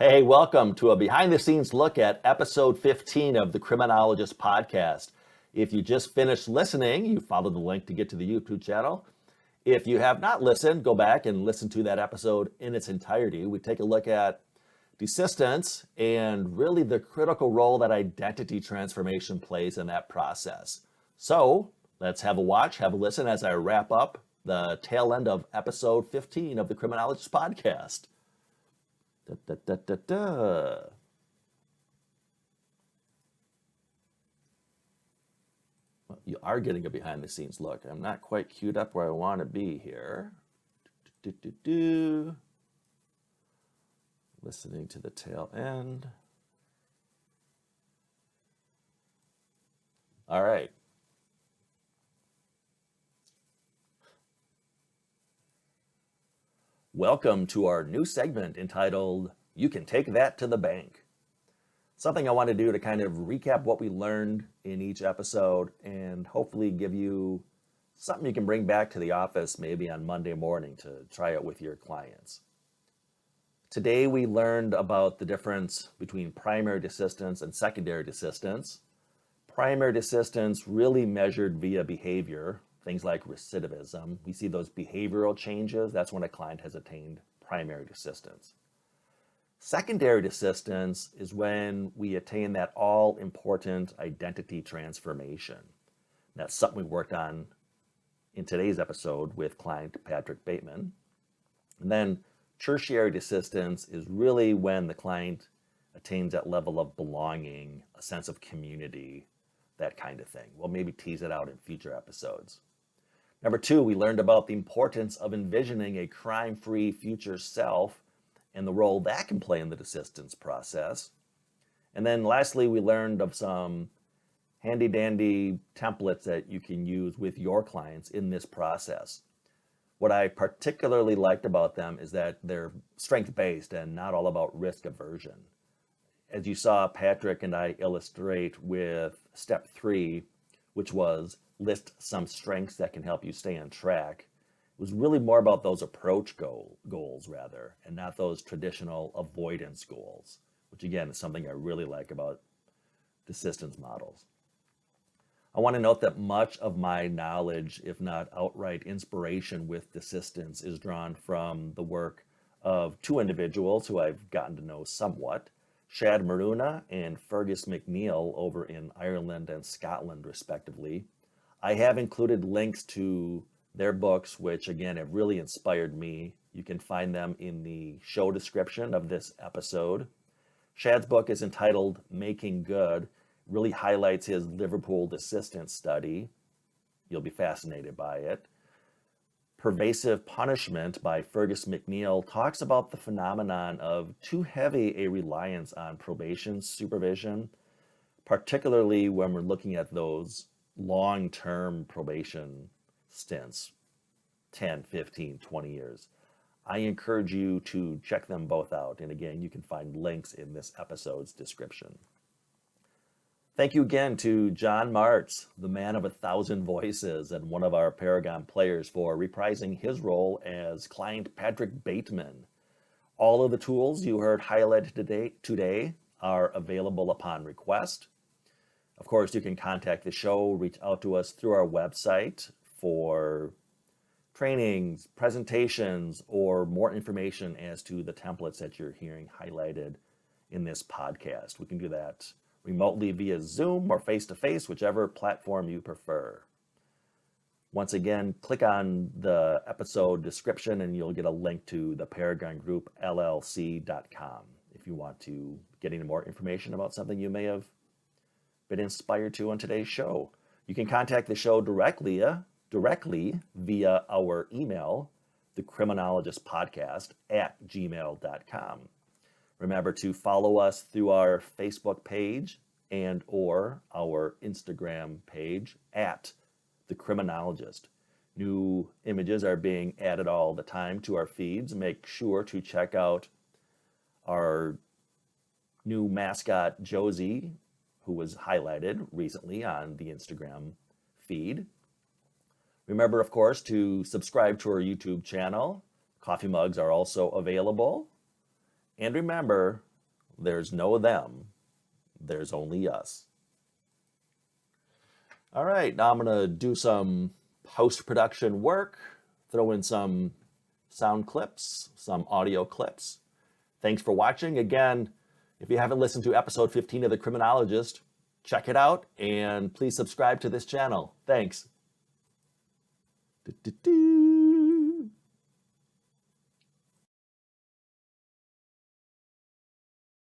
Hey, welcome to a behind-the-scenes look at episode 15 of the Criminologist Podcast. If you just finished listening, you followed the link to get to the YouTube channel. If you have not listened, go back and listen to that episode in its entirety. We take a look at desistance and really the critical role that identity transformation plays in that process. So let's have a watch, have a listen as I wrap up the tail end of episode 15 of the Criminologist Podcast. Well, you are getting a behind the scenes look. I'm not quite queued up where I want to be here. Listening to the tail end. All right. Welcome to our new segment entitled, You Can Take That to the Bank. Something I want to do to kind of recap what we learned in each episode and hopefully give you something you can bring back to the office maybe on Monday morning to try it with your clients. Today we learned about the difference between primary desistance and secondary desistance. Primary desistance really measured via behavior, things like recidivism. We see those behavioral changes. That's when a client has attained primary desistance. Secondary desistance is when we attain that all-important identity transformation. That's something we worked on in today's episode with client Patrick Bateman. And then tertiary desistance is really when the client attains that level of belonging, a sense of community, that kind of thing. We'll maybe tease it out in future episodes. Number 2, we learned about the importance of envisioning a crime-free future self and the role that can play in the desistance process. And then lastly, we learned of some handy-dandy templates that you can use with your clients in this process. What I particularly liked about them is that they're strength-based and not all about risk aversion. As you saw Patrick and I illustrate with step 3, which was list some strengths that can help you stay on track, it was really more about those approach goals rather, and not those traditional avoidance goals, which again is something I really like about desistance models. I want to note that much of my knowledge, if not outright inspiration with desistance, is drawn from the work of 2 individuals who I've gotten to know somewhat, Shad Maruna and Fergus McNeil over in Ireland and Scotland, respectively. I have included links to their books, which again have really inspired me. You can find them in the show description of this episode. Shad's book is entitled Making Good. It really highlights his Liverpool desistance study. You'll be fascinated by it. Pervasive Punishment by Fergus McNeil talks about the phenomenon of too heavy a reliance on probation supervision, particularly when we're looking at those long-term probation stints, 10, 15, 20 years. I encourage you to check them both out. And again, you can find links in this episode's description. Thank you again to John Martz, the man of 1,000 voices and one of our Paragon players, for reprising his role as client Patrick Bateman. All of the tools you heard highlighted today are available upon request. Of course, you can contact the show, reach out to us through our website for trainings, presentations, or more information as to the templates that you're hearing highlighted in this podcast. We can do that remotely via Zoom or face-to-face, whichever platform you prefer. Once again, click on the episode description and you'll get a link to the Paragon Group LLC.com if you want to get any more information about something you may have been inspired to on today's show. You can contact the show directly via our email, thecriminologistpodcast@gmail.com. Remember to follow us through our Facebook page and or our Instagram page @The Criminologist. New images are being added all the time to our feeds. Make sure to check out our new mascot, Josie, who was highlighted recently on the Instagram feed. Remember, of course, to subscribe to our YouTube channel. Coffee mugs are also available. And remember, There's no them. There's only us. All right, now I'm going to do some post-production work, throw in some sound clips, some audio clips. Thanks for watching. Again, if you haven't listened to episode 15 of The Criminologist, check it out, and please subscribe to this channel. Thanks.